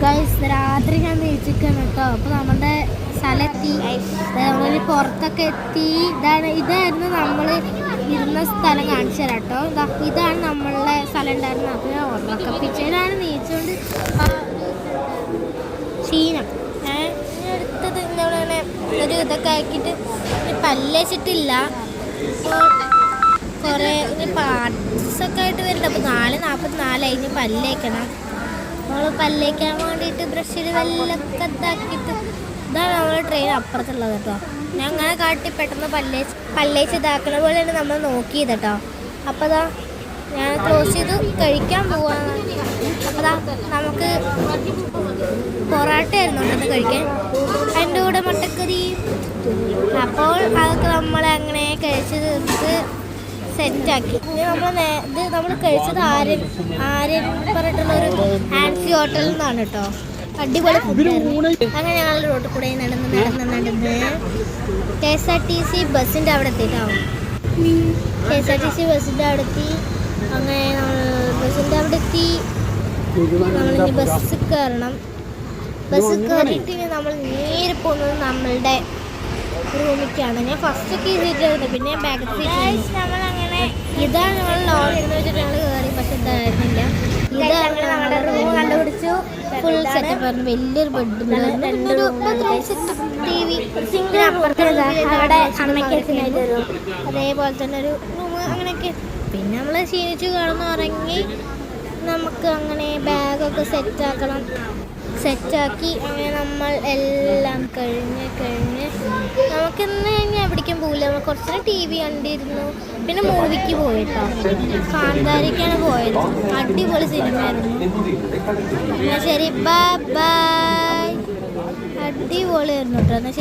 Guys രാത്രി ഞാൻ നീച്ചിരിക്കണം കേട്ടോ. അപ്പോൾ നമ്മുടെ സ്ഥലമെത്തി, നമ്മൾ പുറത്തൊക്കെ എത്തി. ഇതായിരുന്നു നമ്മൾ ഇരുന്ന സ്ഥലം കാണിച്ചു തരാം കേട്ടോ. ഇതാണ് നമ്മളുടെ സ്ഥലം ഉണ്ടായിരുന്നത്. അപ്പോൾ ഞാൻ ഉറക്കപ്പിച്ചയിലാണ് നീച്ചുകൊണ്ട് ക്ഷീണം എടുത്തത്. ഇങ്ങനെ ഒരു ഇതൊക്കെ ആക്കിയിട്ട് പല്ലേച്ചിട്ടില്ല. അപ്പോൾ കുറേ പാർട്സൊക്കെ ആയിട്ട് വരുന്നുണ്ട്. അപ്പോൾ 4:44 ഇനി പല്ലേക്കണം. നമ്മൾ പല്ലേക്കാൻ വേണ്ടിയിട്ട് ബ്രഷിൽ വെല്ലൊക്കെ ഇതാക്കിയിട്ട് ഇതാണ് നമ്മൾ ട്രെയിൻ അപ്പുറത്തുള്ളത് കേട്ടോ. ഞാൻ അങ്ങനെ കാട്ടി പെട്ടെന്ന് പല്ലേച്ച് ഇതാക്കണ പോലെയാണ് നമ്മൾ നോക്കിയത് കേട്ടോ. അപ്പോൾ ഞാൻ ക്ലോസ് ചെയ്ത് കഴിക്കാൻ പോവാണ്. അപ്പോൾ നമുക്ക് പൊറാട്ട ആയിരുന്നു ഉണ്ടെന്ന് കഴിക്കാൻ, അതിൻ്റെ കൂടെ മുട്ടക്കറി. അപ്പോൾ അതൊക്കെ നമ്മളങ്ങനെ കഴിച്ച് തീർത്ത് സെറ്റാക്കി. നമ്മൾ കഴിച്ചത് ആര്യൻ പറഞ്ഞിട്ടുള്ളൊരു ആൻസി ഹോട്ടലിൽ നിന്നാണ് കേട്ടോ. അടിപൊളി ഫുഡായിരുന്നു. അങ്ങനെ ഞങ്ങൾ റോഡിൽ കൂടെ നടന്ന് KSRTC ബസ്സിൻ്റെ അവിടെ എത്തിയിട്ടാവും. KSRTC ബസ്സിൻ്റെ അവിടെ എത്തി. അങ്ങനെ നമ്മൾ ബസ്സിൻ്റെ അവിടെ എത്തി. നമ്മളിനി ബസ് കയറണം. ബസ് കയറിയിട്ട് നമ്മൾ നേരെ പോകുന്നത് നമ്മളുടെ റൂമിലേക്കാണ്. ഞാൻ ഫസ്റ്റൊക്കെ സീറ്റായിരുന്നു, പിന്നെ ബാക്ക് സീറ്റ്. നമ്മളങ്ങനെ ഇതാണ് നമ്മൾ ലോഡെന്ന് വെച്ചിട്ട് ഞങ്ങൾ കയറി, പക്ഷെ ഇതായിരുന്നില്ല. ഇതാണ് നമ്മുടെ റൂം കണ്ടുപിടിച്ചു. ഫുൾ സെറ്റപ്പ് ആയിരുന്നു. വലിയൊരു ബെഡ്, TV, അവിടെ അമ്മയ്ക്ക് അതേപോലെ തന്നെ ഒരു റൂം, അങ്ങനെയൊക്കെ. പിന്നെ നമ്മൾ ക്ഷീണിച്ച് കിടന്ന് ഉറങ്ങി. നമുക്ക് അങ്ങനെ ബാഗൊക്കെ സെറ്റാക്കി അങ്ങനെ നമ്മൾ എല്ലാം കഴിഞ്ഞ് നമുക്കിന്ന് കഴിഞ്ഞാൽ എവിടേക്കും പോകില്ല. നമ്മൾ കുറച്ച് TV കണ്ടിരുന്നു, പിന്നെ മൂവിക്ക് പോയിട്ടോ. കാന്താരയ്ക്കാണ് പോയത്. അടിപൊളി സിനിമയായിരുന്നു. എന്നാൽ ശരി, ബൈ. അടിപൊളിയായിരുന്നു കേട്ടോ. എന്നാൽ ശരി.